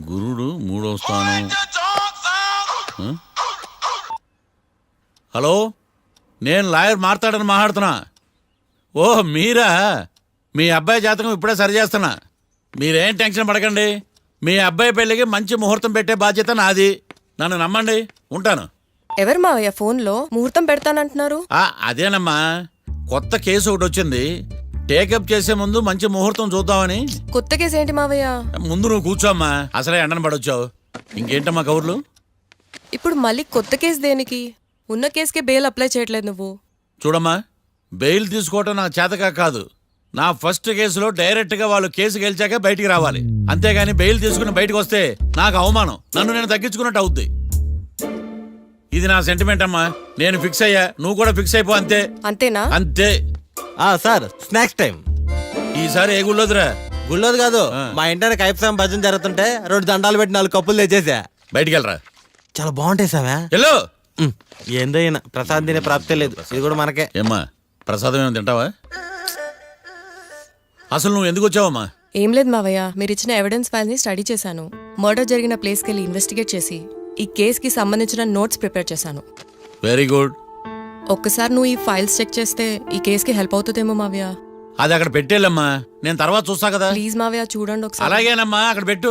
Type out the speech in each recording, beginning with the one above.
గురుడు మూడవ స్థానం. హలో, నేను లాయర్ మాట్లాడుతున్నా. ఓ మీరా? మీ అబ్బాయి జాతకం ఇప్పుడే సరి చేస్తున్నా. మీరేం టెన్షన్ పడకండి. మీ అబ్బాయి పెళ్ళికి మంచి ముహూర్తం పెట్టే బాధ్యత నాది. నన్ను నమ్మండి. ఉంటాను. ఎవరు మావయ్య ఫోన్లో ముహూర్తం పెడతానంటున్నారు? అదేనమ్మా, కొత్త కేసు ఒకటి వచ్చింది. టేకప్ చేసే ముందు మంచి ముహూర్తం చూద్దామని. కొత్త కేసు ఏంటి మావయ్య? ముందు నువ్వు కూర్చోమ్మా, అసలే ఎండను పడొచ్చావు. ఇంకేంటమ్మా కబుర్లు? ఇప్పుడు మళ్ళీ కొత్త కేసు దేనికి? ఉన్న కేసుకే బెయిల్ అప్లై చేయట్లేదు నువ్వు. చూడమ్మా, బెయిల్ తీసుకోవటం నాకు చేతకా కాదు. నా ఫస్ట్ కేసులో డైరెక్ట్గా వాళ్ళు కేసు గెలిచాక బయటికి రావాలి. అంతేగాని బెయిల్ తీసుకుని బయటకు వస్తే నాకు అవమానం. నన్ను నేను తగ్గించుకున్నట్టు అవుద్ది. ఇది నా సెంటిమెంట్ అమ్మా. నేను ఫిక్స్ అయ్యా, నువ్వు కూడా ఫిక్స్ అయిపో. అంతే. అంతేనా? అంతే. Sir, snacks time. ఈసారి ఏ గుళ్ళోదిరా? గుళ్ళోది కాదు, మా ఇంటానికి కైప్సాం భజన జరుగుతుంటే 2 దండాలు పెట్టి 4 కప్పులు తెచ్చేసా. బయటికి వెళ్ళరా. చాలా బాగుంటాయి సామే. హలో, ఏందో ఈయన ప్రసాద్ తినే ప్రాప్తే లేదు. ఇది కూడా మనకే. ఏమ్మా, ప్రసాదం ఏమైనా తింటావా? అసలు నువ్వు ఎందుకు వచ్చావమ్మా? ఏం లేదు మావయ్య, మీరు ఇచ్చిన ఎవిడెన్స్ ఫైల్స్ ని స్టడీ చేశాను. మర్డర్ జరిగిన ప్లేస్కి వెళ్ళి ఇన్వెస్టిగేట్ చేసి ఈ కేసుకి సంబంధించిన నోట్స్ ప్రిపేర్ చేశాను. Very good. ఒక్కసారి నువ్వు ఈ ఫైల్స్ చెక్ చేస్తే ఈ కేసుకి హెల్ప్ అవుతుందేమో మావయ్య. అది అక్కడ పెట్టేళ్ళమ్మా, నేను తర్వాత చూస్తా కదా. ప్లీజ్ మావయ్య, చూడండి ఒకసారి. అలాగేనమ్మా, అక్కడ పెట్టు.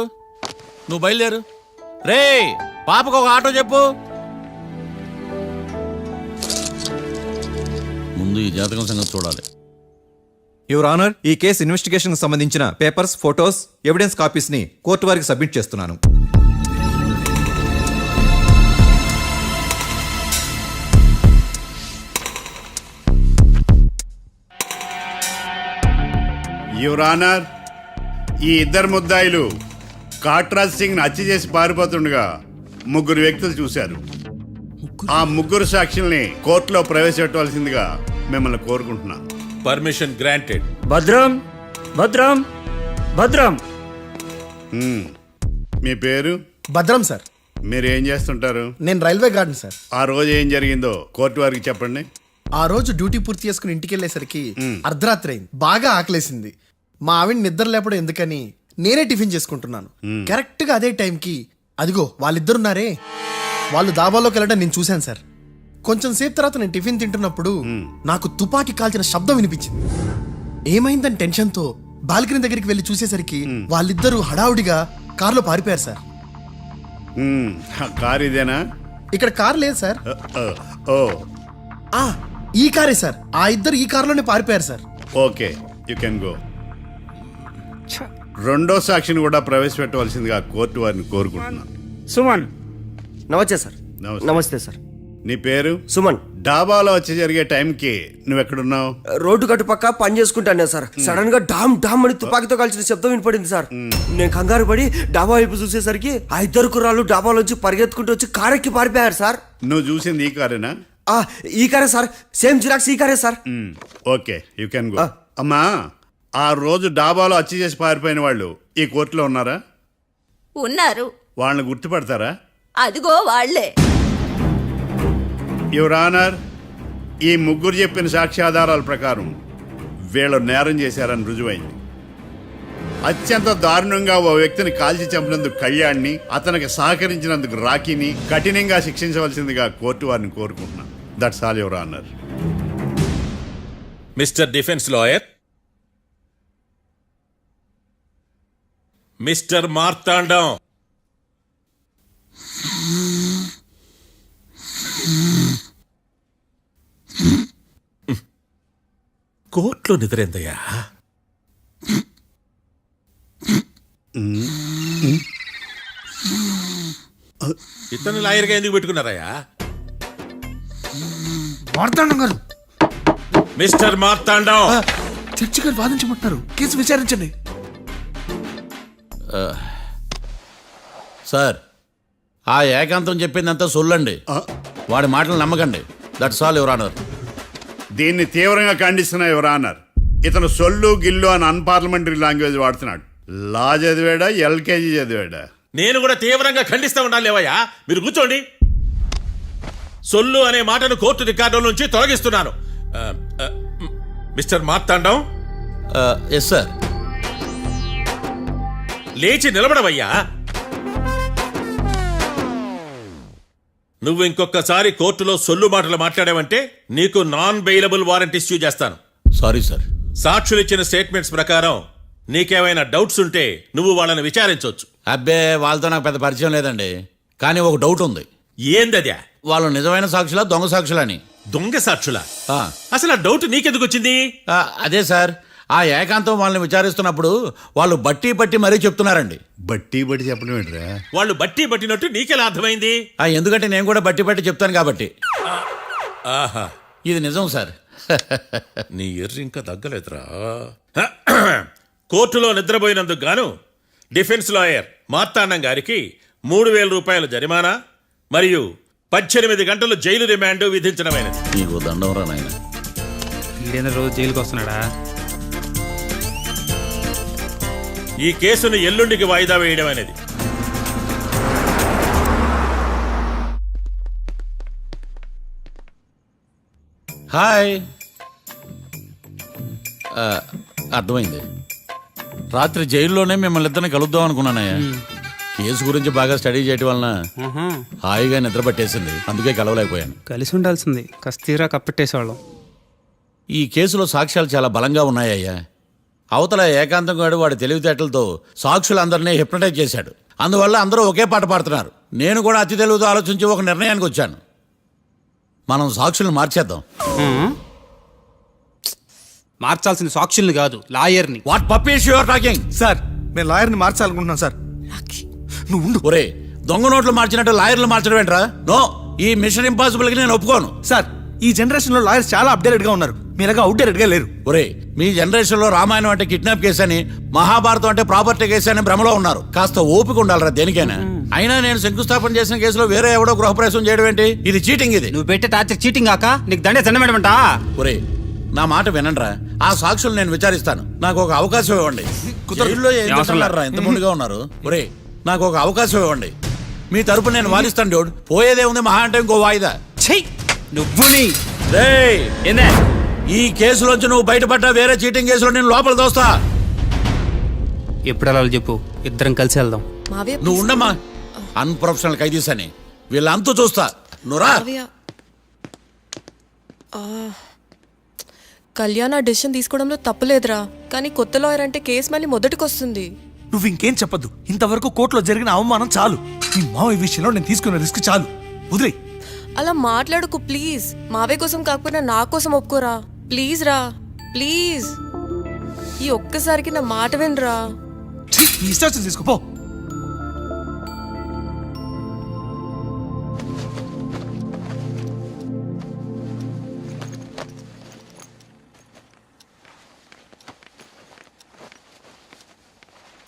నువ్వు బయలుదేరు. రే, పాపకు ఒక ఆటో చెప్పు. ముందు ఈ జాతకం సంగతి చూడాలి. యువర్ ఆనర్, ఈ కేసు ఇన్వెస్టిగేషన్ సంబంధించిన పేపర్స్, ఫోటోస్, ఎవిడెన్స్ కాపీస్ ని కోర్టు వారికి సబ్మిట్ చేస్తున్నాను. యువర్ ఆనర్, ఈ ఇద్దరు ముద్దాయిలు కాట్రాజ్ సింగ్ హత్య చేసి పారిపోతుండగా 3 వ్యక్తులు చూశారు. ఆ 3 సాక్షుల్ని కోర్టులో ప్రవేశపెట్టవలసిందిగా మిమ్మల్ని కోరుకుంటున్నాను. Permission granted. భద్రం భద్రం భద్రం. మీ పేరు? భద్రం సార్. మీరు ఏం చేస్తుంటారు? నేను రైల్వే గార్డెన్ సార్. ఆ రోజు ఏం జరిగిందో కోర్టు వారికి చెప్పండి. ఆ రోజు డ్యూటీ పూర్తి చేసుకుని ఇంటికి వెళ్ళేసరికి అర్ధరాత్రి అయింది. బాగా ఆకలేసింది. మా ఆవిడ నిద్ర లేపడం ఎందుకని నేనే టిఫిన్ చేసుకుంటున్నాను. కరెక్ట్ గా అదే టైంకి అదిగో వాళ్ళిద్దరున్నారే, వాళ్ళు దాబాలోకి వెళ్ళడం నేను చూశాను సార్. కొంచెం సేపు తర్వాత నేను టిఫిన్ తింటున్నప్పుడు నాకు తుపాకీ కాల్చిన శబ్దం వినిపించింది. ఏమైందని టెన్షన్తో బాల్కనీ దగ్గరికి వెళ్ళి చూసేసరికి వాళ్ళిద్దరూ హడావుడిగా కారులో పారిపోయారు సార్. కారు ఇదేనా? ఇక్కడ కారు లేదు సార్. ఓ, ఈ కారే సార్. ఆ ఇద్దరు ఈ కారులోనే పారిపోయారు sir. Okay, you can go. రెండో సాక్షిని కూడా ప్రవేశపెట్టవలసిందిగా కోర్టు వారిని కోరుకుంటున్నాను. సుమన్. నమస్తే సార్. నమస్తే సార్. నీ పేరు? సుమన్. డాబాలో వచ్చి జరిగే టైంకి నువ్వెక్కడున్నావు? రోడ్డు కట్టు పక్క పని చేసుకుంటానే సార్. సడన్ గా డామ్ డామ్ అని తుపాకీతో కాల్చిన శబ్దం వినపడింది సార్. నేను కంగారు పడి డాబా వైపు చూసేసరికి ఆ 2 కుర్రాళ్ళు డాబాలోంచి పరిగెత్తుకుంటూ వచ్చి కారెక్కి పారిపోయారు సార్. నువ్వు చూసింది ఈ కారేనా? ఈ కారే సార్. సేమ్ జిరాక్స్ ఈ కారే sir. Okay, you can go. అమ్మా, ఆ రోజు డాబాలో హత్య చేసి పారిపోయిన వాళ్ళు ఈ కోర్టులో ఉన్నారా? ఉన్నారు. వాళ్ళని గుర్తుపడతారా? అదిగో వాళ్లే. యువర్ ఆనర్, ఈ 3 చెప్పిన సాక్ష్యాధారాల ప్రకారం వీళ్ళు నేరం చేశారని రుజువైంది. అత్యంత దారుణంగా ఓ వ్యక్తిని కాల్చి చంపినందుకు కళ్యాణ్ని, అతనికి సహకరించినందుకు రాకీని కఠినంగా శిక్షించవలసిందిగా కోర్టు వారిని కోరుకుంటున్నాను. That's all your honour. Mister defence lawyer, mister Marthandam, కోర్టులో నిద్రేందయ్యా? ఇతను లాయర్గా ఎందుకు పెట్టుకున్నారయ్యా? మార్తాండం గారు. మిస్టర్ మార్తాండం, చర్చి గారు వాదించమంటున్నారు. కేసు విచారించండి. సార్, ఆ ఏకాంతం చెప్పిందంతా సొల్లండి. వాడి మాటలు నమ్మకండి. That's all your honour. దీన్ని తీవ్రంగా ఖండిస్తున్నా యువర్ ఆనర్. ఇతను సొల్లు గిల్లు అని అన్పార్లమెంటరీ లాంగ్వేజ్ వాడుతున్నాడు. లా చదివాడా, ఎల్కేజీ చదివాడా? నేను కూడా తీవ్రంగా ఖండిస్తా ఉండాలి. లేవయ్యా, మీరు కూర్చోండి. సొల్లు అనే మాటను కోర్టు రికార్డుల నుంచి తొలగిస్తున్నాను. మిస్టర్ మార్తాండం. Yes sir. లేచి నిలబడవయ్యా. నువ్వు ఇంకొకసారి కోర్టులో సొల్లు మాటలు మాట్లాడావంటే నీకు నాన్ బెయిలబుల్ వారెంట్ ఇష్యూ చేస్తాను. Sorry sir. సాక్షులు ఇచ్చిన స్టేట్మెంట్స్ ప్రకారం నీకేమైనా డౌట్స్ ఉంటే నువ్వు వాళ్ళని విచారించవచ్చు. అబ్బే వాళ్ళతో నాకు పెద్ద పరిచయం లేదండి. కానీ ఒక డౌట్ ఉంది. ఏందద్యా? వాళ్ళు నిజమైన సాక్షులా దొంగ సాక్షులని? దొంగ సాక్షులా? ఆ, అసలు ఆ డౌట్ నీకెందుకు వచ్చింది? అదే సార్, ఆ ఏకాంతం వాళ్ళని విచారిస్తున్నప్పుడు వాళ్ళు బట్టి పట్టి మరీ చెప్తున్నారండి. బట్టి బట్టి చెప్పడం ఏంట్రా? వాళ్ళు బట్టి పట్టినట్టు నీకెలా అర్థమైంది? ఎందుకంటే నేను కూడా బట్టి పట్టి చెప్తాను కాబట్టి. ఆహా, ఇది నిజం సార్. నీ ఎర్రి ఇంకా తగ్గలేదురా. కోర్టులో నిద్రపోయినందుకు గాను డిఫెన్స్ లాయర్ మార్తాండం గారికి 3,000 రూపాయల జరిమానా మరియు 18 గంటలు జైలు రిమాండ్ విధించడమైనది. నీకు దండం రా నాయన. ఈడైనా రోజు జైలుకి వస్తున్నాడా? ఈ కేసును ఎల్లుండికి వాయిదా వేయడం అనేది. హాయ్. అర్థమైంది. రాత్రి జైల్లోనే మిమ్మల్ని ఇద్దరిని కలుద్దాం అనుకున్నానయ్యా. కేసు గురించి బాగా స్టడీ చేయటం వలన హాయిగా నిద్ర పట్టేసింది. అందుకే కలవలేకపోయాను. కలిసి ఉండాల్సింది. కస్తీరా కప్పెట్టేసేవాళ్ళం. ఈ కేసులో సాక్ష్యాలు చాలా బలంగా ఉన్నాయ్యా. అవతల ఏకాంతం గాడు వాడి తెలివితేటలతో సాక్షులందరినీ హిప్నటైజ్ చేశాడు. అందువల్ల అందరూ ఒకే పాట పాడుతున్నారు. నేను కూడా అతి తెలివితో ఆలోచించి ఒక నిర్ణయానికి వచ్చాను. మనం సాక్షులను మార్చేద్దాం. మార్చాల్సిన సాక్షుల్ని కాదు, లాయర్ని. What puppies you are talking? Sir మేము లాయర్ని మార్చాలనుకుంటున్నాం సార్. నువ్వు ఉండు. ఒరే, దొంగ నోట్లు మార్చినట్టు లాయర్లు మార్చడం ఏంట్రా? నో, ఈ మిషన్ ఇంపాసిబుల్ కి నేను ఒప్పుకోను. సార్ ఈ జనరేషన్ లో లాయర్స్ చాలా అప్డేటెడ్ గా ఉన్నారు. మీరుగా అవుట్డేటెడ్ గా లేరు. ఒరే, మీ జనరేషన్ లో రామాయణం అంటే కిడ్నాప్ కేసు అని, మహాభారతం అంటే ప్రాపర్టీ కేసు అని భ్రమలో ఉన్నారు. కాస్త ఓపిక ఉండాలరా దేనికైనా. అయినా నేను శంకుస్థాపన చేసిన కేసులో వేరే ఎవడో గృహప్రవేశం చేయడం ఏంటి? ఇది చీటింగ్. ఇది నువ్వు పెట్టే టార్చర్ చీటింగ్ కాక నీకు దండే దండమేడమంట. ఒరే, నా మాట వినండిరా. ఆ సాక్షులు నేను విచారిస్తాను. నాకు ఒక అవకాశం ఇవ్వండి. జైల్లో ఏం చేస్తున్నారా ఇంత ముందుగా ఉన్నారు? ఒరే, నాకు ఒక అవకాశం ఇవ్వండి. మీ తరపు నేను వాదిస్తాను. డోడ్ పోయేదే ఉంది, మహా అంటే ఇంకో వాయిదా. నువ్వు రేయ్, ఈ కేసులోంచి నువ్వు బయటపడ్డా వేరే చీటింగ్ కేసులో నేను లోపల దోస్తా. ఎప్పుడు అలా చెప్పు, ఇద్దరం కలిసి వెళ్దాం. మావయ్య నువ్వు ఉండమ్మా. అన్ప్రొఫెషనల్ ఖైదీస్ అని వీళ్ళంతా చూస్తా. నువ్వురా. మావయ్య, కళ్యాణ్ ఆ డెసిషన్ తీసుకోవడంలో తప్పులేదురా. కానీ కొత్త లాయర్ అంటే కేసు మళ్ళీ మొదటికొస్తుంది. నువ్వు ఇంకేం చెప్పద్దు. ఇంతవరకు కోర్టులో జరిగిన అవమానం చాలు. ఈ మావయ్య విషయంలో నేను తీసుకున్న రిస్క్ చాలు. వదిలే. అలా మాట్లాడుకు ప్లీజ్. మావయ్య కోసం కాకపోయినా నా కోసం ఒప్పుకోరా ప్లీజ్ రా, ప్లీజ్. ఈ ఒక్కసారికి నా మాట వినరా. ఈ ఇష్టాచం తీసుకోపో.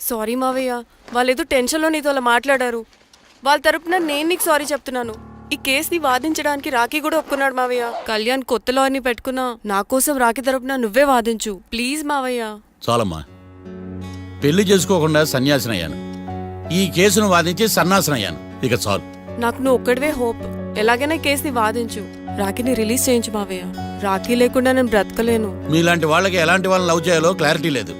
సారీ మావయ్య, వాళ్ళేదో టెన్షన్లో నీతో అలా మాట్లాడారు. వాళ్ళ తరపున నేను నీకు సారీ చెప్తున్నాను. ఈ కేసుని వాదించడానికి రాఖీ కూడా ఒప్పుకున్నాడు మావయ్య. కళ్యాణ్ కొత్త లాయర్ని పెట్టుకున్నా నా కోసం రాఖీ తరపున నువ్వే వాదించు ప్లీజ్ మావయ్య. చాలమ్మా. పెళ్లి చేసుకోకుండా సన్యాసినయ్యాను. ఈ కేసును వాదించి సన్నాసనయ్యాను. ఇక చాలు. నాకు నువ్వు ఒక్కడివే హోప్. ఎలాగైనా కేసుని వాదించు. రాఖీని రిలీజ్ చేయించు మావయ్య. రాఖీ లేకుండా నేను బ్రతకలేను. మీలాంటి వాళ్ళకి ఎలాంటి వాళ్ళని లవ్ చేయాలో క్లారిటీ లేదు.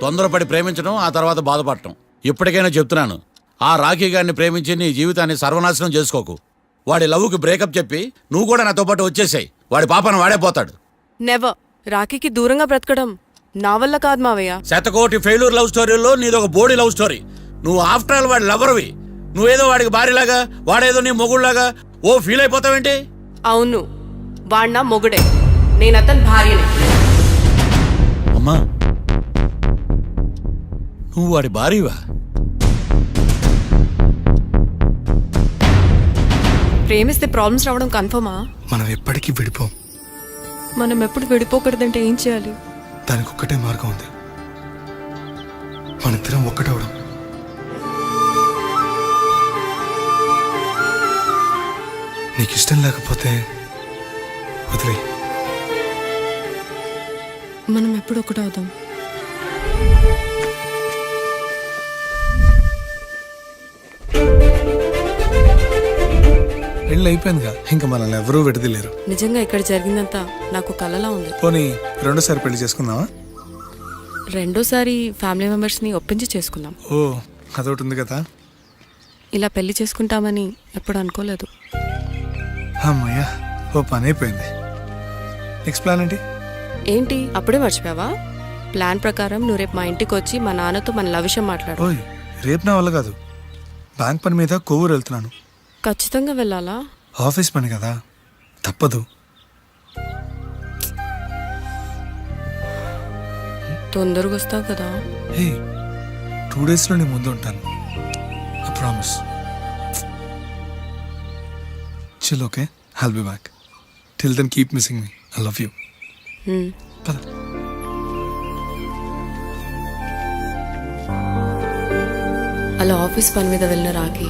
తొందరపడి ప్రేమించడం, ఆ తర్వాత బాధపడటం. ఇప్పటికైనా చెప్తున్నాను, ఆ రాఖీ గారిని ప్రేమించి నీ జీవితాన్ని సర్వనాశనం చేసుకోకు. వాడి లవ్కి బ్రేకప్ చెప్పి నువ్వు కూడా నాతో పాటు వచ్చేసాయి. వాడి పాపను వాడే పోతాడు. నెవర్. రాఖీకి దూరంగా బ్రతకడం నా వల్ల కాదు మావయ్య. శతకోటి ఫెయిల్యూర్ లవ్ స్టోరీలో నీదొక బోడీ లవ్ స్టోరీ. నువ్వు ఆఫ్టర్ ఆల్ వాడి లవర్వి. నువ్వేదో వాడికి భార్యలాగా, వాడేదో నీ మొగుడులాగా ఓ ఫీల్ అయిపోతావేంటి? అవును, వాడు నా మొగుడే, నేను అతని భార్యనే. అమ్మా, నువ్వు వాడి భార్యవా? ప్రేమిస్తే ప్రాబ్లమ్స్ రావడం కన్ఫర్మా? మనం ఎప్పటికీ విడిపోం. మనం ఎప్పుడు విడిపోకూడదంటే ఏం చేయాలి? దానికి ఒక్కటే మార్గం ఉంది. మనిద్దరం ఒక్కటవడం. నీకు ఇష్టం లేకపోతే వదిలే. మనం ఎప్పుడు ఒకటవుదాం. పెళ్ళి అయిపోయిందిగా, ఇంకా మనల్ని ఎవరూ విడదలేరు. నిజంగా ఇక్కడ జరిగిందంతా నాకు కలలా ఉంది. పోనీ రెండోసారి పెళ్లి చేసుకుందామా? రెండోసారి ఫ్యామిలీ మెంబర్స్ని ఒప్పించి చేసుకుందాం. ఓ అదొకటి ఉంది కదా. ఇలా పెళ్లి చేసుకుంటామని ఎప్పుడు అనుకోలేదు. అమ్మయ్యా, ఓ పని అయిపోయింది. నెక్స్ట్ ప్లాన్ ఏంటి? ఏంటి అప్పుడే మర్చిపోయావా? ప్లాన్ ప్రకారం నువ్వు రేపు మా ఇంటికి వచ్చి మా నాన్నతో మన లవ్ విషయం మాట్లాడు. ఓయ్, రేపు నా వల్ల కాదు. బ్యాంక్ పని మీద కొవ్వూరు వెళ్తున్నాను. ఖచ్చితంగా వెళ్ళాలా? ఆఫీస్ పని కదా, తప్పదు. తొందరగా వస్తావు కదా. హే, 2 డేస్లో నీ ముందు ఉంటాను. I promise. Chill, okay? I'll be back. Till then keep missing me. I love you. పద. అలా ఆఫీస్ పని మీద వెళ్ళిన రాకి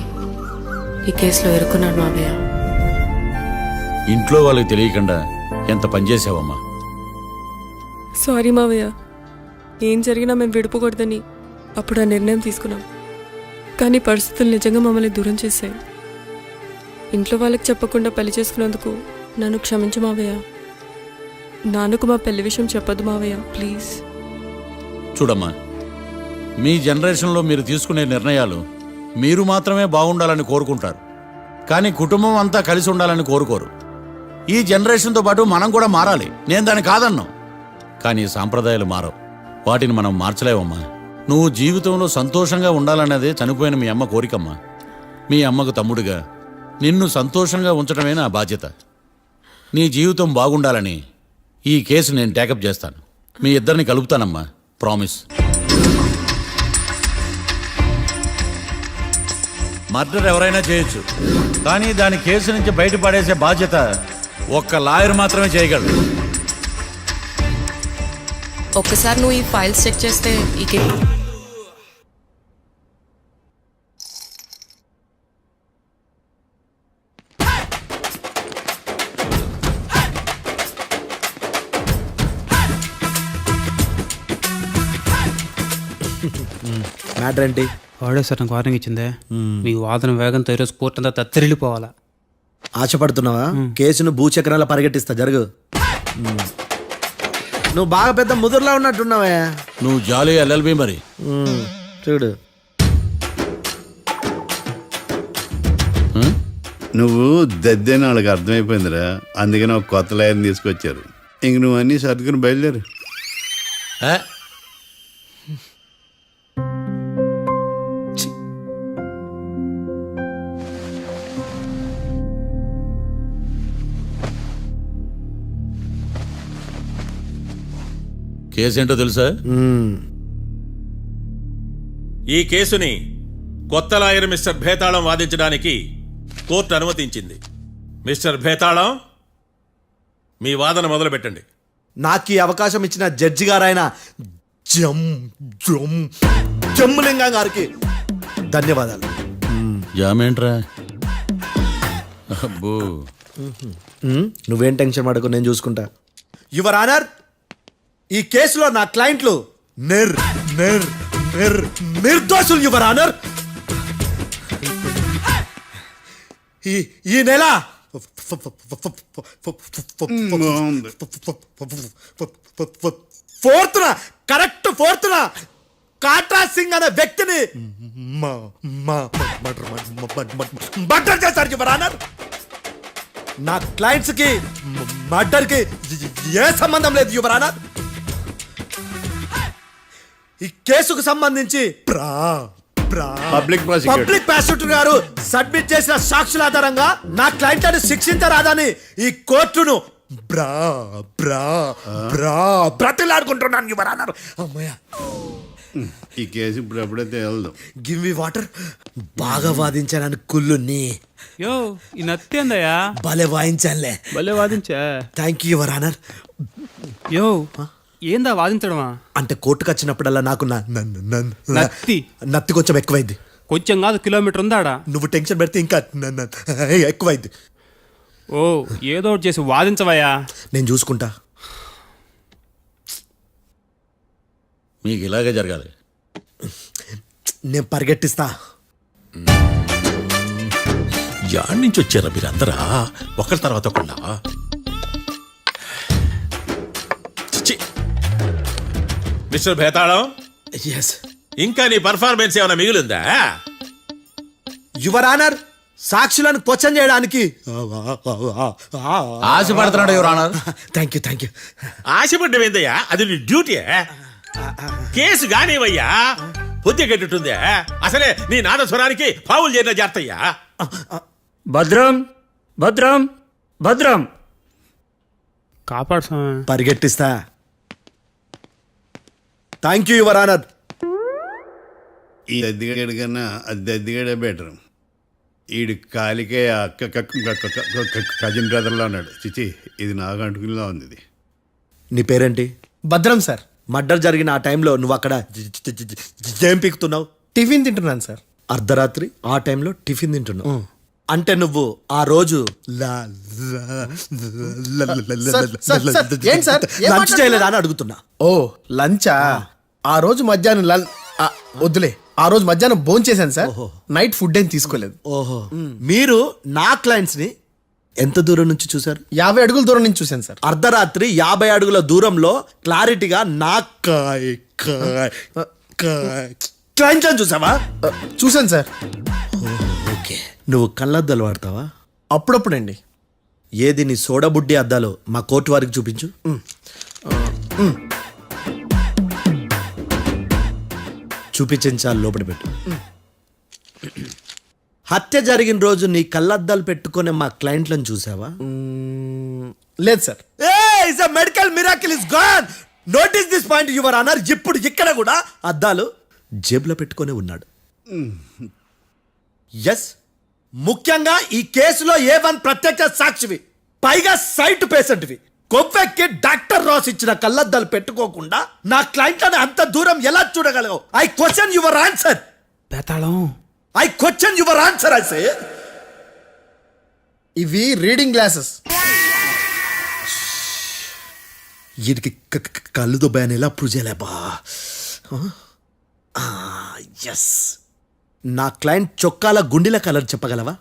ఈ కేసులో ఇరుక్కున్నాడు మావయ్య. ఇంట్లో వాళ్ళకి తెలియకుండా ఎంత పనిచేసావమ్మా. సారీ మావయ్య, ఏం జరిగినా మేము విడిపోకూడదని అప్పుడు ఆ నిర్ణయం తీసుకున్నాం. కానీ పరిస్థితులు నిజంగా మమ్మల్ని దూరం చేశాయి. ఇంట్లో వాళ్ళకి చెప్పకుండా పెళ్లి చేసుకున్నందుకు నన్ను క్షమించు మావయ్య. నాన్నకు మా పెళ్లి విషయం చెప్పొద్దు మావయ్య, ప్లీజ్. చూడమ్మా, మీ జనరేషన్లో మీరు తీసుకునే నిర్ణయాలు మీరు మాత్రమే బాగుండాలని కోరుకుంటారు, కానీ కుటుంబం అంతా కలిసి ఉండాలని కోరుకోరు. ఈ జనరేషన్తో పాటు మనం కూడా మారాలి. నేను దాన్ని కాదన్నాను, కానీ సాంప్రదాయాలు మారవు. వాటిని మనం మార్చలేవమ్మా. నువ్వు జీవితంలో సంతోషంగా ఉండాలన్నదే చనిపోయిన మీ అమ్మ కోరికమ్మా. మీ అమ్మకు తమ్ముడిగా నిన్ను సంతోషంగా ఉంచడమే నా బాధ్యత. నీ జీవితం బాగుండాలని ఈ కేసు నేను టేకప్ చేస్తాను. మీ ఇద్దరిని కలుపుతానమ్మా, ప్రామిస్. మర్డర్ ఎవరైనా చేయొచ్చు, కానీ దాని కేసు నుంచి బయటపడేసే బాధ్యత ఒక్క లాయర్ మాత్రమే చేయగలడు. ఒక్కసారి నువ్వు ఈ ఫైల్స్ చెక్ చేస్తే ఈ కేసు మ్యాటర్ ఏంటి? వాడే సార్ నాకు వార్నింగ్ ఇచ్చిందే. మీ వాదన వేగంతో ఈరోజు కోర్టు అంతా తత్తరిల్లిపోవాలా. ఆశపడుతున్నావా? కేసును భూచక్రాల పరిగెట్టిస్తా, జరుగు. నువ్వు బాగా పెద్ద ముదురులా ఉన్నట్టున్నావే. నువ్వు జాలి ఎల్ఎల్బి మరి. చూడు, నువ్వు దద్దేని వాళ్ళకి అర్థమైపోయిందిరా. అందుకని ఒక కొత్త లాయర్ని తీసుకొచ్చారు. ఇంక నువ్వు అన్నీ సర్దుకుని బయలుదేరు. ఏ? కేసేంటో తెలుసా? ఈ కేసుని కొత్త లాయర్ మిస్టర్ భేతాళం వాదించడానికి కోర్టు అనుమతించింది. మిస్టర్ భేతాళం, మీ వాదన మొదలు పెట్టండి. నాకు ఈ అవకాశం ఇచ్చిన జడ్జి గారైన జమ్ములింగం గారికి ధన్యవాదాలు. జామేంట్రా? అబ్బో, నువ్వేం టెన్షన్ పడకు, నేను చూసుకుంటా. యువర్ ఆనర్, ఈ కేసులో నా క్లయింట్లు నిర్దోషులు యువర్ ఆనర్. ఈ నెల ఫోర్త్న కాట్రా సింగ్ అనే వ్యక్తిని మర్డర్ చేశారు యువర్ ఆనర్. నా క్లయింట్స్ కి మర్డర్ కి ఏ సంబంధం లేదు యువర్ ఆనర్. ఈ కేసుకు సంబంధించి పబ్లిక్ ప్రాసిక్యూటర్ గారు సబ్మిట్ చేసిన సాక్షుల ఆధారంగా నా క్లయింట్ అని శిక్షించరాదని ఈ కోర్టును బ్రతిలాడుకుంటున్నాను యువర్ ఆనర్. అమ్మయ్య, ఈ కేసు ఇప్పుడు ఎప్పుడైతే వెళ్దాం. Give me water. బాగా వాదించానని కుళ్ళుని. యో, ఈ నత్తేందయ్యా? భలే వాయించానులే. భలే వాదించా. Thank you your honour. Yo, ఏందా వాదించడమా? అంటే కోర్టుకు వచ్చినప్పుడల్లా నాకు నత్తి కొంచెం ఎక్కువైంది. కొంచెం కాదు, కిలోమీటర్ ఉందాడా. నువ్వు టెన్షన్ పెడితే ఇంకా ఎక్కువైంది. ఓ, ఏదో ఒకటి చేసి వాదించవయ్యా. నేను చూసుకుంటా. మీకు ఇలాగే జరగాలి. నేను పరిగెట్టిస్తా. యాడ్ నుంచి వచ్చారా మీరందరా? ఒకరి తర్వాత ఒకళ్ళ మిస్టర్ భేతాళం, ఎస్ ఇంకా నీ పర్ఫార్మెన్స్ ఏమైనా మిగిలిందా? యువర్ ఆనర్, సాక్షులను క్వశ్చన్ చేయడానికి ఆశపడుతున్నాడు యువర్ ఆనర్. థ్యాంక్ యూ ఆశపడ్డం ఏందయ్యా, అది నీ డ్యూటీ. కేసు గానేవయ్యా, పొద్దు గట్టుందే. అసలే నీ నాదస్వరానికి పావులు చేరిన జాగ్రత్తయ్యా. భద్రం భద్రం భద్రం. కాపాడు స్వామి. పరిగెట్టిస్తా. Thank you your honour. ఈ దద్దిగాడి కన్నా అది దద్దిగాడే బెటర్. ఈడు కాలికే కజిన్ బ్రదర్లో ఉన్నాడు. చిచి, ఇది నాకు అంటుకునిలా ఉంది. ఇది నీ పేరేంటి? భద్రం సార్. మర్డర్ జరిగిన ఆ టైంలో నువ్వు అక్కడ ఏం పీకుతున్నావు? టిఫిన్ తింటున్నాను సార్. అర్ధరాత్రి ఆ టైంలో టిఫిన్ తింటున్నావు అంటే నువ్వు ఆ రోజు ఏం సార్? ఏం లంచ్ చేయలేదా అని అడుగుతున్నా. ఓ లంచా? ఆ రోజు మధ్యాహ్నం వద్దులే, ఆ రోజు మధ్యాహ్నం భోజనం చేశాను సార్. నైట్ ఫుడ్ ఏం తీసుకోలేదు. ఓహో, మీరు నా క్లయింట్స్ ని ఎంత దూరం నుంచి చూశారు? 50 అడుగుల దూరం నుంచి చూశాను సార్. అర్ధరాత్రి 50 అడుగుల దూరంలో క్లారిటీగా నా క్లయింట్ అని చూసావా? చూశాను సార్. ఓకే, నువ్వు కళ్ళద్దాలు వాడతావా? అప్పుడప్పుడండి. ఏది నీ సోడబుడ్డి అద్దాలు మా కోర్టు వారికి చూపించు. చూపించాలి, లోపల పెట్టు. హత్య జరిగిన రోజు నీ కళ్ళద్దాలు పెట్టుకునే మా క్లయింట్లను చూసావా? లేదు sir. Medical miracle is gone. Notice this point your honour. ఇప్పుడు ఇక్కడ కూడా అద్దాలు జేబులో పెట్టుకునే ఉన్నాడు. ఎస్, ముఖ్యంగా ఈ కేసులో A1 ప్రత్యక్ష సాక్షివి, పైగా సైట్ పేషెంట్వి. కొవ్వెక్కి డాక్టర్ రాస్ ఇచ్చిన కళ్ళద్దాలు పెట్టుకోకుండా నా క్లయింట్లను అంత దూరం ఎలా చూడగలవు? I question your answer. బేతాళం. I question your answer. I say ఇవి రీడింగ్ గ్లాసెస్. వీటికి కళ్ళు దుబ్బాయని ఎలా ప్రూవ్ చేయలేబా? ఎస్, నా క్లయింట్ చొక్కాల గుండెల కలర్ చెప్పగలవా?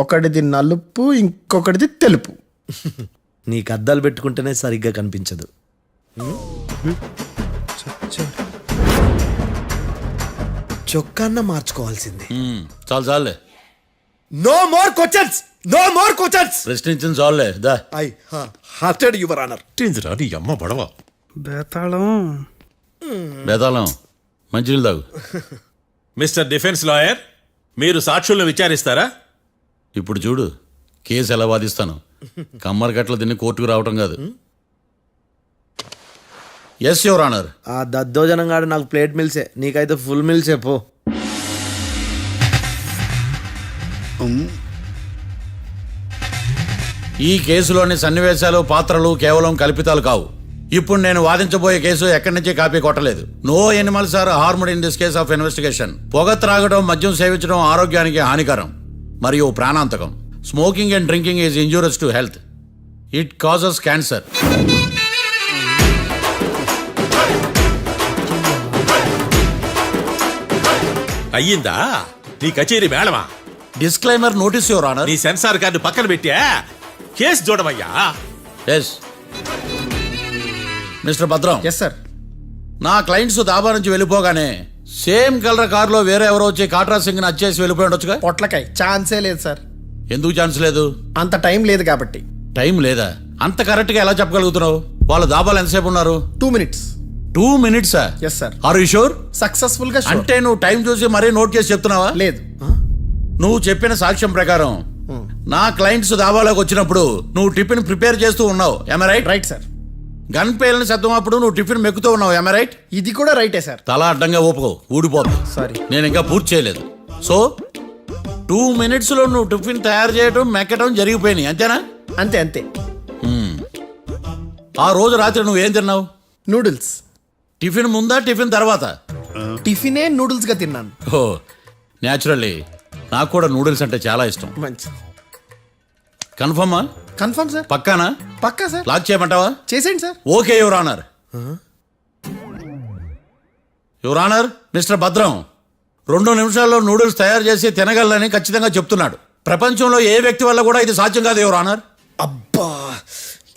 ఒకటిది నలుపు, ఇంకొకటిది తెలుపు. నీకు అద్దాలు పెట్టుకుంటేనే సరిగ్గా కనిపించదు. చొక్కాన్న మార్చుకోవాల్సింది. చాలు చాలులే, no more questions, no more questions. ప్రశ్నించింది చాలులే. దా ఐ హార్టెడ్ యువర్ ఆనర్. నీ అమ్మ బడవ. బేతాళం. బేతాళం, మంచినీళ్ళు తాగు. మిస్టర్ డిఫెన్స్ లాయర్, మీరు సాక్షులను విచారిస్తారా? ఇప్పుడు చూడు కేసు ఎలా వాదిస్తాను. కమ్మరి కట్టలు తిని కోర్టుకు రావటం కాదు. Yes your honour. ఆ దద్దోజనంగాడు నాకు ప్లేట్ మిల్సే, నీకైతే ఫుల్ మిల్సే పో. ఈ కేసులోని సన్నివేశాలు, పాత్రలు కేవలం కల్పితాలు కావు. ఇప్పుడు నేను వాదించబోయే కేసు ఎక్కడి నుంచి కాపీ కొట్టలేదు. No animals are harmed in this case of investigation. పొగ త్రాగడం, మద్యం సేవించడం ఆరోగ్యానికి హానికరం మరియు ప్రాణాంతకం. Smoking and drinking is injurious to health. It causes cancer. అయ్యిందా నీ కచేరీ మేడమా? Disclaimer notice your honour. నీ సెన్సార్ కార్డు పక్కన పెట్టా కేసు చూడమయ్యా. Yes mister Bhadram. Yes sir. నా క్లయింట్స్ దాబా నుంచి వెళ్ళిపోగానే సేమ్ కలర్ కారులో వేరే ఎవరో వచ్చి కాట్రా సింగ్ ని వచ్చేసి వెళ్ళిపోయి ఉండొచ్చుగా. పొట్లకాయ ఛాన్సే లేదు సార్. ఎందుకు ఛాన్స్ లేదు? అంత టైం లేదు కాబట్టి. టైం లేదా? అంత కరెక్ట్ గా ఎలా చెప్పగలుగుతున్నావు? వాళ్ళ దాబాలు ఎంతసేపు ఉన్నారు? 2 minutes. 2 minutes? Yes sir. Are you sure? Successful గా sure. అంటే నువ్వు టైం చూసి మరీ నోట్ చేసి చెప్తున్నావా? లేదు. నువ్వు చెప్పిన సాక్ష్యం ప్రకారం నా క్లయింట్స్ దాబాలోకి వచ్చినప్పుడు నువ్వు టిఫిన్ ప్రిపేర్ చేస్తూ ఉన్నావు. Am I right? Right sir. Gun పేలిన శబ్దం అప్పుడు నువ్వు టిఫిన్ మెక్కుతూ ఉన్నావు. Am I right? ఇది కూడా రైటే సార్. తల అడ్డంగా ఊపుకో, ఊడిపోతుంది. సారీ. నేను ఇంకా పూర్తి చేయలేదు. సో 2 minutes లో నువ్వు టిఫిన్ తయారు చేయడం, మెక్కడం జరిగిపోయినాయి, అంతేనా? అంతే అంతే. ఆ రోజు రాత్రి నువ్వేం తిన్నావు? నూడిల్స్. టిఫిన్ ముందా, టిఫిన్ తర్వాత? టిఫినే నూడిల్స్ గా తిన్నాను. ఓ న్యాచురల్లీ నాకు కూడా నూడిల్స్ అంటే చాలా ఇష్టం. మంచి. కన్ఫర్మా? Confirm sir. పక్కానా? పక్కా సార్. లాక్ చేయమంటావా? చేసేయండి sir. Okay your honour. Your honour, mister Bhadram 2 నిమిషాల్లో నూడిల్స్ తయారు చేసి తినగలని ఖచ్చితంగా చెప్తున్నాడు. ప్రపంచంలో ఏ వ్యక్తి వల్ల కూడా ఇది సాధ్యం కాదు యువర్ ఆనర్. అబ్బా,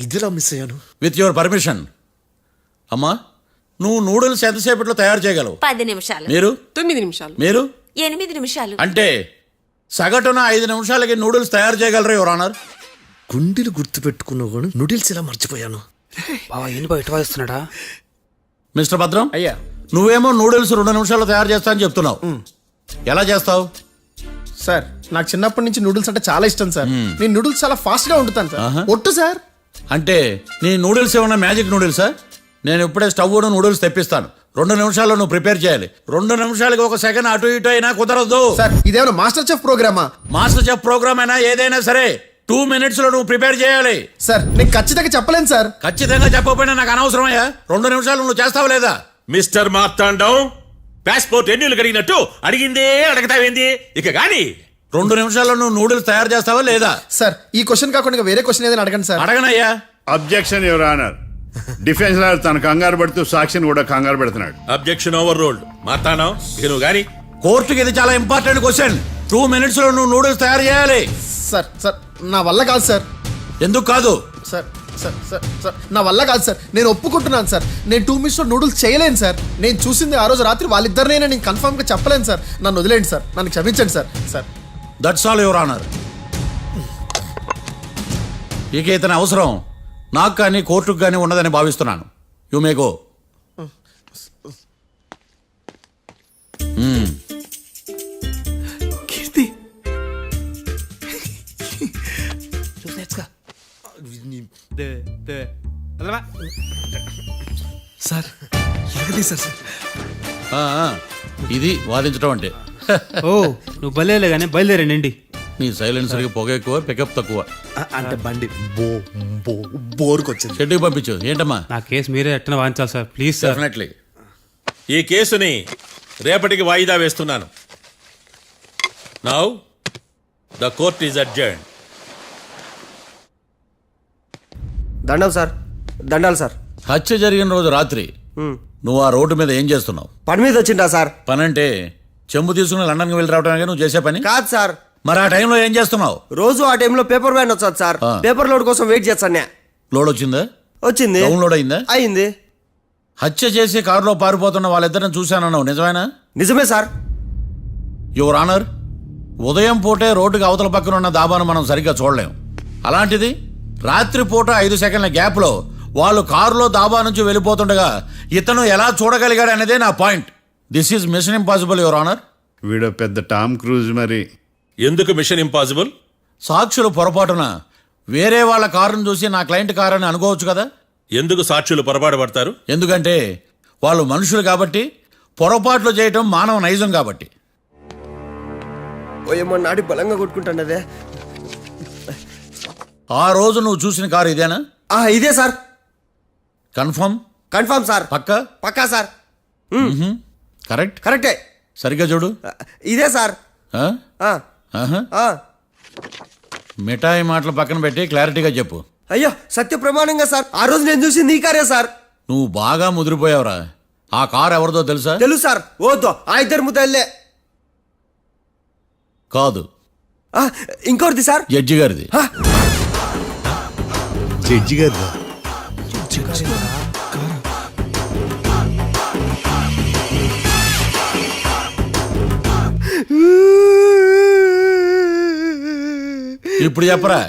ఇదిలా మిస్ అయ్యాను. With your permission. అమ్మా నువ్వు నూడిల్స్ ఎంతసేపట్లో తయారు చేయగలవు? 10 నిమిషాలు. మీరు 9 నిమిషాలు. మీరు 8 నిమిషాలు. అంటే సగటున 5 నిమిషాలకి నూడిల్స్ తయారు చేయగలరు యువర్ ఆనర్. గుండెలు గుర్తు పెట్టుకున్నావు కూడా నూడిల్స్ ఇలా మర్చిపోయాను. బావా ఏంటి బయట వాయిస్తున్నాడా? మిస్టర్ భద్రం, అయ్యా నువ్వేమో నూడిల్స్ 2 నిమిషాల్లో తయారు చేస్తా అని చెప్తున్నావు. ఎలా చేస్తావు? సార్ నాకు చిన్నప్పటి నుంచి నూడిల్స్ అంటే చాలా ఇష్టం సార్. నేను నూడిల్స్ చాలా ఫాస్ట్ గా వండుతాను సార్. ఒట్టు సార్. అంటే నీ నూడిల్స్ ఏమన్నా మ్యాజిక్ నూడిల్సా? నేను ఇప్పుడే స్టవ్ నూడిల్స్ తెప్పిస్తాను. 2 నిమిషాల్లో నువ్వు ప్రిపేర్ చేయాలి. 2 నిమిషాలకి 1 సెకండ్ అటు ఇటు అయినా కుదరదు. సార్ ఇదేమైనా మాస్టర్ చెఫ్ ప్రోగ్రామా? మాస్టర్ చెఫ్ ప్రోగ్రామ్ అయినా ఏదైనా సరే 2 minutes లో నువ్వు ప్రిపేర్ చేయాలి. సార్ నేను ఖచ్చితంగా చెప్పలేను సార్. ఖచ్చితంగా చెప్పకపోయినా నాకు అనవసరమయ్యా. 2 నిమిషాలు నువ్వు చేస్తావా లేదా? మిస్టర్ మార్తాండం, పాస్పోర్ట్ ఎన్నిళ్ళు కడిగినట్టు అడిగిందే అడగతావేంది? ఇక గాని 2 నిమిషాల్లో నువ్వు నూడిల్స్ తయారు చేస్తావా లేదా? సార్ ఈ క్వశ్చన్ కాకుండా ఇంకా వేరే క్వశ్చన్ ఏదైనా అడగండి సార్. అడగనయ్యా. Objection your honour. Defence lawyer తన కంగారు పడుతూ సాక్షిని కూడా కంగారు పెడుతున్నాడు. Objection over ruled. మార్తాండం, ఇక నువ్వు గాని కోర్టుకి ఇది చాలా ఇంపార్టెంట్ క్వశ్చన్. 2 minutes లో నువ్వు నూడిల్స్ తయారు చేయాలి. సార్ సార్ నా వల్ల కాదు సార్. ఎందుకు కాదు? సార్ సార్ సార్ సార్ నా వల్ల కాదు సార్. నేను ఒప్పుకుంటున్నాను సార్. నేను 2 minutes లో నూడిల్స్ చేయలేను సార్. నేను చూసింది ఆ రోజు రాత్రి వాళ్ళిద్దరినైనా నేను కన్ఫర్మ్ గా చెప్పలేను సార్. నన్ను వదిలేండి సార్. నన్ను క్షమించండి sir. Sir that's all your honour. ఇక ఇతని అవసరం నాకు కానీ కోర్టుకు కానీ ఉండదని భావిస్తున్నాను. You may go. Keerthi sir ఎరగదీశారు సార్. ఇది వాదించడం అంటే. ఓ నువ్వు బలేలే కానీ బయలుదేరండి. నీ సైలెన్సర్కి పొగ ఎక్కువ, పికప్ తక్కువ. అంటే బండి బోర్కి వచ్చింది. షెడ్యూకి పంపించు. ఏంటమ్మా? నా కేసు మీరే ఎట్టన వాయించాలి సార్, ప్లీజ్ సార్. డెఫినెట్లీ. ఈ కేసుని రేపటికి వాయిదా వేస్తున్నాను. Now the court is adjourned. దండం సార్. దండాలి సార్. హత్య జరిగిన రోజు రాత్రి నువ్వు ఆ రోడ్డు మీద ఏం చేస్తున్నావు? పని మీద వచ్చిందా సార్? పని అంటే చెంబు తీసుకుని లండన్కి వెళ్ళి రావడానికి నువ్వు చేసే పని కాదు సార్. మరి ఆ టైంలో ఏం చేస్తున్నావు? రోజు ఆ టైంలో పేపర్ వ్యాన్ వచ్చాది సార్. పేపర్ లోడ్ కోసం వెయిట్ చేస్తాను. లోడ్ వచ్చిందా? వచ్చింది. డౌన్లోడ్ అయిందా? అయింది. హత్య చేసి కారులో పారిపోతున్న వాళ్ళిద్దరిని చూశానన్నావు, నిజమేనా? నిజమే సార్. యువర్ ఆనర్, ఉదయం పూటే రోడ్డుకి అవతల పక్కన ఉన్న దాబాను మనం సరిగ్గా చూడలేం. అలాంటిది రాత్రి పూట 5 సెకండ్ల గ్యాప్లో వాళ్ళు కారులో దాబా నుంచి వెళ్ళిపోతుండగా ఇతను ఎలా చూడగలిగాడు అనేదే నా point. This is mission impossible your honour. వీడో పెద్ద టామ్ క్రూజ్ మరి. ఎందుకు మిషన్ ఇంపాసిబుల్? సాక్షులు పొరపాటున వేరే వాళ్ళ కారును చూసి నా క్లయింట్ కారు అని అనుకోవచ్చు కదా. ఎందుకు సాక్షులు పొరపాటు పడతారు? ఎందుకంటే వాళ్ళు మనుషులు కాబట్టి, పొరపాట్లు చేయటం మానవ నైజం కాబట్టి. ఓయమ్మ నాడి బలంగా కొట్టుకుంటానదే. ఆ రోజు నువ్వు చూసిన కారు ఇదేనా? ఇదే సార్. కన్ఫర్మ్? Confirm sir. పక్కా? పక్కా సార్. కరెక్ట్? కరెక్టే. సరిగ్గా చూడు. ఇదే సార్. ఆ? ఆ, ఆహా. ఆ. మిఠాయి మాటలు పక్కన పెట్టి క్లారిటీగా చెప్పు. అయ్యో సత్య ప్రమాణంగా సార్, ఆ రోజు నేను చూసింది ఈ కారే సార్. నువ్వు బాగా ముదిరిపోయావురా. ఆ కారు ఎవరిదో తెలుసా? తెలుసు సార్. ఓతో ఆ ఇద్దరు ముద్దల్లే. కాదు, ఇంకోటిది సార్. జడ్జి గారిది. జడ్జి గారు ఇప్పుడు చెప్పరా,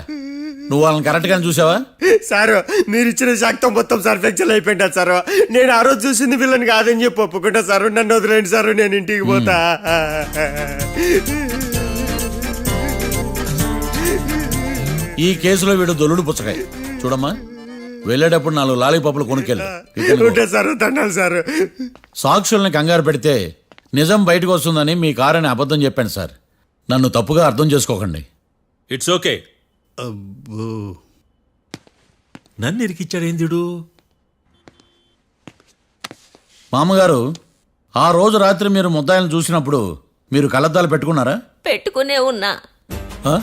నువ్వు వాళ్ళని కరెక్ట్ గానే చూసావా? సార్ మీరు ఇచ్చిన శాక్తం మొత్తం సార్ ఫ్రాక్చర్ అయిపోయింటా సార్. నేను ఆ రోజు చూసింది వీళ్ళని కాదని చెప్పి ఒప్పుకుంటా సార్. నన్ను వదిలేండి సార్, నేను ఇంటికి పోతా. ఈ కేసులో వీడు దొల్లుడు పుచ్చకాయ. చూడమ్మా, వెళ్ళేటప్పుడు 4 లాలీపాపులు కొనుక్కెళ్ళు. ఉంటా సార్. దండాలి సార్. సాక్షుల్ని కంగారు పెడితే నిజం బయటకు వస్తుందని మీ కారని అబద్ధం చెప్పాను సార్. నన్ను తప్పుగా అర్థం చేసుకోకండి. It's okay. నన్ను ఇరికిచ్చాడేందుడు? మామగారు, ఆ రోజు రాత్రి మీరు ముద్దాయిలను చూసినప్పుడు మీరు కళ్ళద్దాలు పెట్టుకున్నారా? పెట్టుకునే ఉన్నా. ఆ?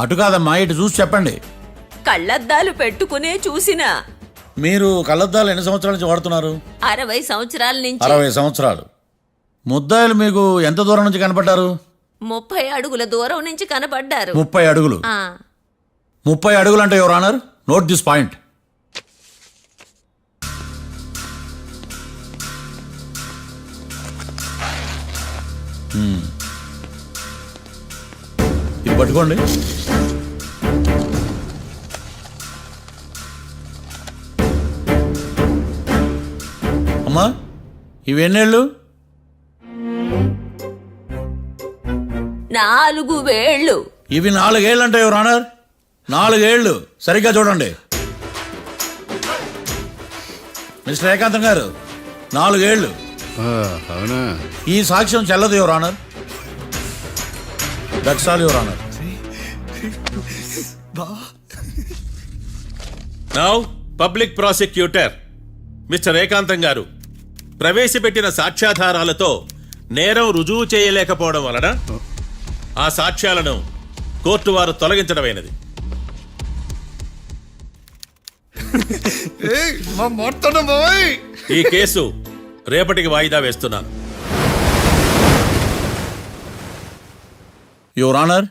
అటు కాదమ్మా, ఇటు చూసి చెప్పండి. కళ్ళద్దాలు పెట్టుకునే చూసినా. మీరు కళ్ళద్దాలు ఎన్ని సంవత్సరాల నుంచి వాడుతున్నారు? 60 సంవత్సరాల నుంచి. 60 సంవత్సరాలు. ముద్దాయిలు మీకు ఎంత దూరం నుంచి కనపడ్డారు? 30 అడుగుల దూరం నుంచి కనపడ్డారు. 30 అడుగులు. 30 అడుగులు అంటే your honour, note this point. ఇది పట్టుకోండి. అమ్మా ఇవి ఎన్నేళ్ళు? 4 వేళ్ళు. ఇవి 4 ఏళ్ళు అంటే యువర్ ఆనర్, 4 ఏళ్ళు. సరిగ్గా చూడండి మిస్టర్ ఏకాంతం గారు, 4 ఏళ్ళు. అవునా? ఈ సాక్ష్యం చెల్లదు your honour. That's all your honour. Now public prosecutor mister ఏకాంతం గారు ప్రవేశపెట్టిన సాక్ష్యాధారాలతో నేరం రుజువు చేయలేకపోవడం వలన ఆ సాక్ష్యాలను కోర్టు వారు తొలగించడమైనది. ఈ కేసు రేపటికి వాయిదా వేస్తున్నాను. యువర్ ఆనర్,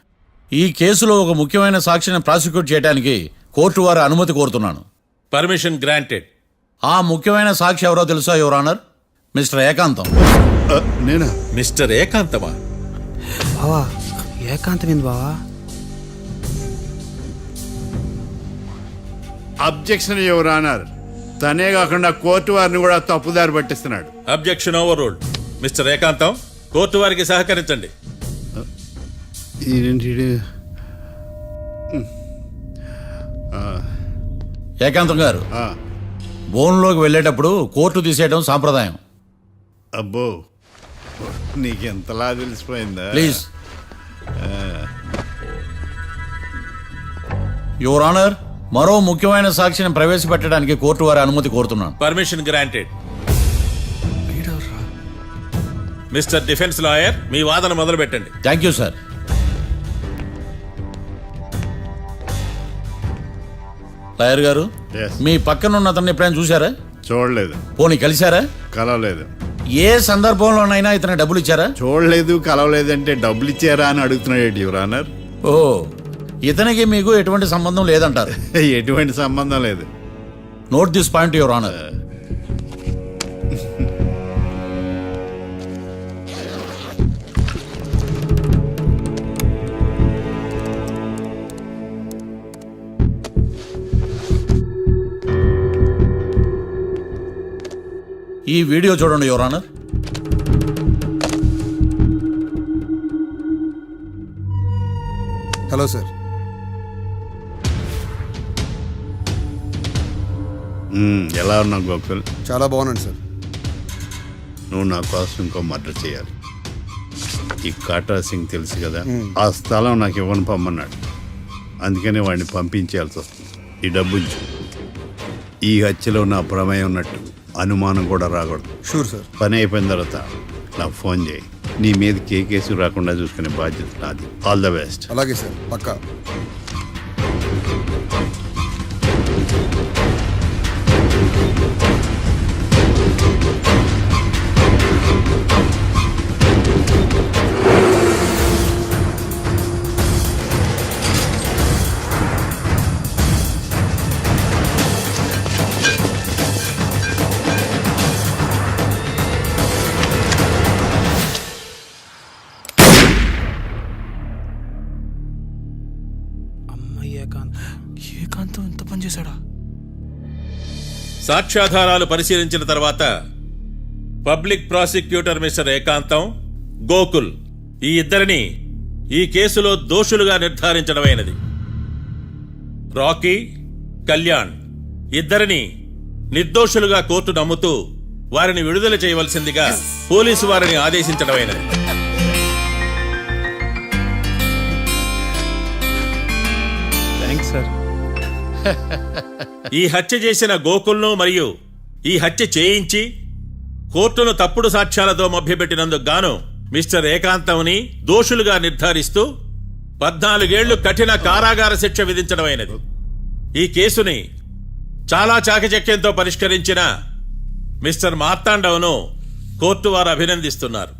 ఈ కేసులో ఒక ముఖ్యమైన సాక్షిని ప్రాసిక్యూట్ చేయడానికి కోర్టు వారి అనుమతి కోరుతున్నాను. Permission granted. ఆ ముఖ్యమైన సాక్షి ఎవరో తెలుసా యువర్ ఆనర్? మిస్టర్ ఏకాంతం. నేనా? మిస్టర్ ఏకాంతమా? బావా ఏకాంతం ఏంది బావా? Objection your honour. తనే కాకుండా కోర్టు వారిని కూడా తప్పుదారి పట్టిస్తున్నాడు. Objection overruled. Mister Ekantham, court వారికి సహకరించండి. ఏకాంతం గారు, బోన్లోకి వెళ్ళేటప్పుడు కోర్టు తీసేయడం సాంప్రదాయం. అబ్బో, నీకెంతలా తెలిసిపోయిందా? ప్లీజ్. యువర్ ఆనర్, మరో ముఖ్యమైన సాక్షిని ప్రవేశపెట్టడానికి కోర్టు వారి అనుమతి కోరుతున్నాను. Permission granted. Mister defence lawyer, మీ వాదన మొదలు పెట్టండి. Thank you sir. లాయర్ గారు, Yes. మీ పక్కన ఉన్న అతన్ని ఎప్పుడైనా చూసారా? చూడలేదు. పోనీ కలిశారా? కలవలేదు. ఏ సందర్భంలోనైనా ఇతను డబ్బులు ఇచ్చారా? చూడలేదు, కలవలేదంటే డబ్బులు ఇచ్చారా అని అడుగుతున్నాడు యువర్ ఆనర్. ఓ, ఇతనికి మీకు ఎటువంటి సంబంధం లేదంటారు. ఎటువంటి సంబంధం లేదు. Note this point your honour. ఈ వీడియో చూడండి యువర్ ఆనర్. Hello sir. ఎలా ఉన్నావు గోకుల్? చాలా బాగున్నాను సార్. నువ్వు నా కోసం ఇంకో మర్డర్ చేయాలి. ఈ కాటా సింగ్ తెలుసు కదా, ఆ స్థలం నాకు ఇవ్వను పమ్మన్నాడు. అందుకనే వాడిని పంపించాల్సి వస్తుంది. ఈ డబ్బు ఉంచు. ఈ హత్యలో నా ప్రమేయం ఉన్నట్టు అనుమానం కూడా రాకూడదు. Sure sir. పని అయిపోయిన తర్వాత నాకు ఫోన్ చేయి. నీ మీద ఏ కేసు రాకుండా చూసుకునే బాధ్యత నాది. All the best. అలాగే సార్, పక్కా. ఏకాంతం ఎంత పని చేశాడా? సాక్ష్యాధారాలు పరిశీలించిన తర్వాత పబ్లిక్ ప్రాసిక్యూటర్ మిస్టర్ ఏకాంతం, గోకుల్ ఈ ఇద్దరిని ఈ కేసులో దోషులుగా నిర్ధారించడమైనది. రాకీ, కళ్యాణ్ ఇద్దరిని నిర్దోషులుగా కోర్టు నమ్ముతూ వారిని విడుదల చేయవలసిందిగా పోలీసు వారిని ఆదేశించడమైనది. Thanks sir. ఈ హత్య చేసిన గోకుల్ను మరియు ఈ హత్య చేయించి కోర్టును తప్పుడు సాక్ష్యాలతో మభ్యపెట్టినందుకు గాను మిస్టర్ ఏకాంతంని దోషులుగా నిర్ధారిస్తూ 14 ఏళ్లు కఠిన కారాగార శిక్ష విధించడమైనది. ఈ కేసుని చాలా చాకచక్యంతో పరిష్కరించిన మిస్టర్ మార్తాండవను కోర్టు వారు అభినందిస్తున్నారు.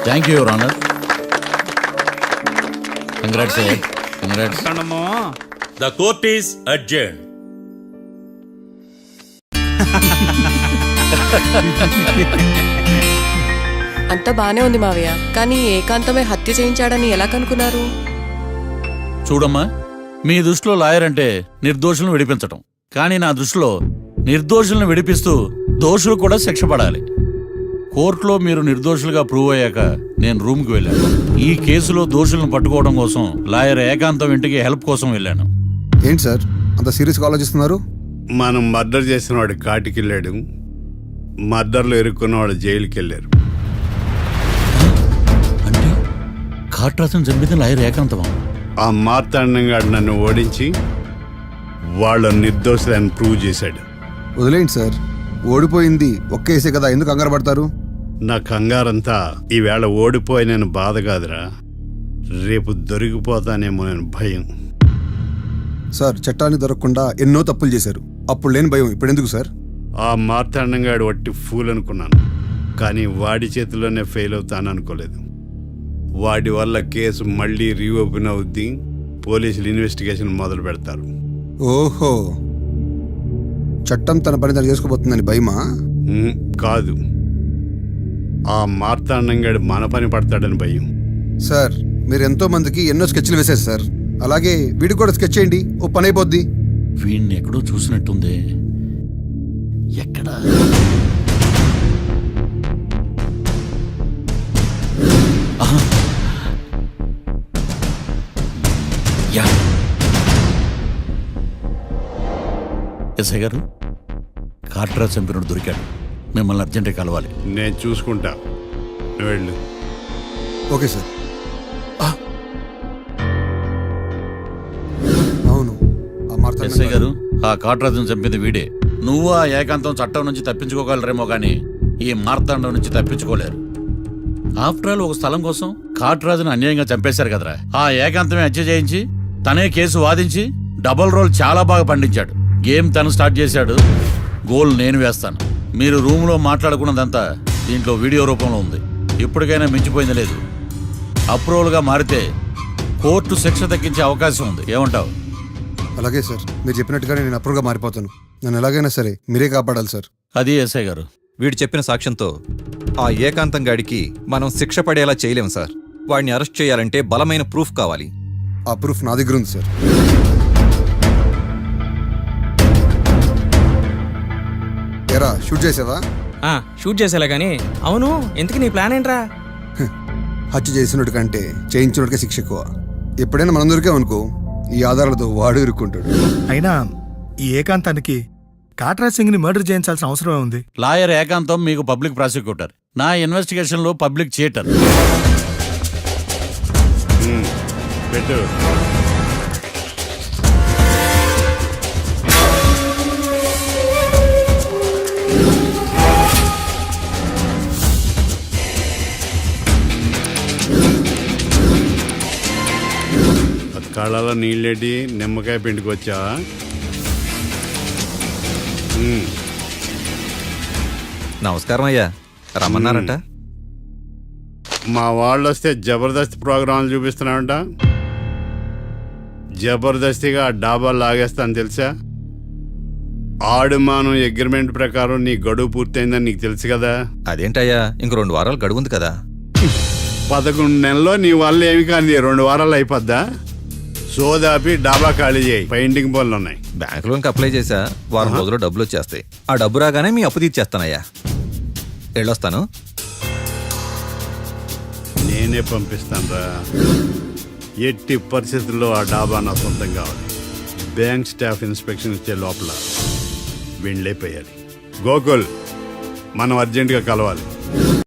Thank you your honour. Congrats. Congrats. The court is adjourned. అంతా బానే ఉంది మావయ్య, కానీ ఏకాంతమే హత్య చేయించాడని ఎలా కనుక్కున్నారు? చూడమ్మా, మీ దృష్టిలో లాయర్ అంటే నిర్దోషులను విడిపించటం, కానీ నా దృష్టిలో నిర్దోషులను విడిపిస్తూ దోషులు కూడా శిక్ష పడాలి. కోర్టులో మీరు నిర్దోషులుగా ప్రూవ్ అయ్యాక నేను రూమ్కి వెళ్ళాను. ఈ కేసులో దోషులను పట్టుకోవడం కోసం లాయర్ ఏకాంతం ఇంటికి హెల్ప్ కోసం వెళ్ళాను. ఏంటి సార్ అంత సీరియస్గా ఆలోచిస్తున్నారు? మనం మర్డర్ చేసిన వాడు కాటికి వెళ్ళాడు, మర్డర్లో ఇరుక్కున్న వాడు జైలుకి వెళ్ళారు. అంటే కాట్రాజన్ చంపిన లాయర్ ఏకాంతమా? ఆ మార్తాండంగాడు నన్ను ఓడించి వాళ్ళ నిర్దోషులని ప్రూవ్ చేశాడు. వదిలేండి సార్, ఓడిపోయింది ఒక్కేసే కదా, ఎందుకు కంగారు పడతారు? నా కంగారంతా ఈవేళ ఓడిపోయిన బాధ కాదురా, రేపు దొరికిపోతానేమో నేను భయం. సార్ చట్టాన్ని దొరకకుండా ఎన్నో తప్పులు చేశారు, అప్పుడు లేని భయం ఇప్పుడు ఎందుకు సార్? ఆ మార్తాండంగాడు వట్టి ఫూల్ అనుకున్నాను, కానీ వాడి చేతిలోనే ఫెయిల్ అవుతాను అనుకోలేదు. వాడి వల్ల కేసు మళ్ళీ రీఓపెన్ అవుద్ది, పోలీసులు ఇన్వెస్టిగేషన్ మొదలు పెడతారు. ఓహో, చట్టం తన పని తను చేసుకోబోతుందని భయమా? కాదు, ఆ మార్తాండంగాడు మన పని పడతాడని భయం. సార్ మీరు ఎంతో మందికి ఎన్నో స్కెచ్లు వేశారు సార్, అలాగే వీడికి కూడా స్కెచ్ చేయండి, ఓ పని అయిపోద్ది. వీణ్ణి ఎక్కడో చూసినట్టుంది. ఎక్కడా? ఆహా. యా. ఎస్ఐ గారు, కాట్రా చంపినోడు దొరికాడు, మిమ్మల్ని అర్జెంటుగా కలవాలి. నేను చూసుకుంటా, నువ్వు వెళ్ళు. Okay sir. అవును, ఆ మార్తాండం ఎస్ఐ గారు, ఆ కాట్రాజును చంపింది వీడే. నువ్వు ఆ ఏకాంతం చట్టం నుంచి తప్పించుకోగలరేమో కానీ ఈ మార్తాండం నుంచి తప్పించుకోలేరు. ఆఫ్టర్ ఆల్ ఒక స్థలం కోసం కాట్రాజును అన్యాయంగా చంపేశారు కదరా. ఆ ఏకాంతమే హత్య చేయించి తనే కేసు వాదించి డబుల్ రోల్ చాలా బాగా పండించాడు. గేమ్ తను స్టార్ట్ చేశాడు, గోల్ నేను వేస్తాను. మీరు రూమ్లో మాట్లాడుకున్నదంతా దీంట్లో వీడియో రూపంలో ఉంది. ఇప్పటికైనా మించిపోయింది లేదు. అప్రూవల్గా మారితే కోర్టు శిక్ష తగ్గించే అవకాశం ఉంది. ఏమంటావు? అలాగే సార్, మీరు చెప్పినట్టుగానే నేను అప్రూవ్గా మారిపోతాను. నన్ను ఎలాగైనా సరే మీరే కాపాడాలి సార్. అది ఎస్ఐ గారు. వీడు చెప్పిన సాక్ష్యంతో ఆ ఏకాంతం గాడికి మనం శిక్ష పడేలా చేయలేం సార్. వాడిని అరెస్ట్ చేయాలంటే బలమైన ప్రూఫ్ కావాలి. ఆ ప్రూఫ్ నా దగ్గర ఉంది సార్. ఎరా షూట్ చేసావా? షూట్ చేసేలా కానీ. అవును, ఎందుకు నీ ప్లాన్ ఏంట్రా? హత్య చేసినట్టు కంటే చేయించినట్టుగా శిక్ష ఎక్కువ. ఎప్పుడైనా మనం దొరికామనుకో, ఈ ఆధారాలతో వాడు ఇరుక్కుంటాడు. అయినా ఈ ఏకాంతానికి కాట్రాజ్ సింగ్ ని మర్డర్ చేయించాల్సిన అవసరమే ఉంది. లాయర్ ఏకాంతం మీకు పబ్లిక్ ప్రాసిక్యూటర్, నా ఇన్వెస్టిగేషన్లో పబ్లిక్ చీటర్. పెట్టు. కళ్ళలో నీళ్ళేటి నిమ్మకాయ పిండుకొచ్చావా? నమస్కారం అయ్యా, రమ్మన్నారట. మా వాళ్ళు వస్తే జబర్దస్త్ ప్రోగ్రాంలు చూపిస్తున్నామంట. జబర్దస్తిగా ఆ డాబా లాగేస్తాను తెలుసా? ఆడుమానం అగ్రిమెంట్ ప్రకారం నీ గడువు పూర్తయిందని నీకు తెలుసు కదా. అదేంటయ్యా, ఇంక 2 వారాలు గడువుంది కదా. 11 నెలల్లో నీ వల్ల ఏమి కానీ 2 వారాలు అయిపోద్దా? సోదాపి డాబా ఖాళీ చేయి, పెయింటింగ్ పనులు ఉన్నాయి. బ్యాంక్ లోన్కి అప్లై చేశా, వారం రోజుల్లో డబ్బులు వచ్చేస్తాయి. ఆ డబ్బు రాగానే మీ అప్పు తీర్చేస్తానయ్యా. వెళ్ళొస్తాను. నేనే పంపిస్తాను రా. ఎట్టి పరిస్థితుల్లో ఆ డాబా నా సొంతం కావాలి. బ్యాంక్ స్టాఫ్ ఇన్స్పెక్షన్ ఇచ్చే లోపల వీళ్ళైపోయాలి. గోకుల్, మనం అర్జెంటుగా కలవాలి.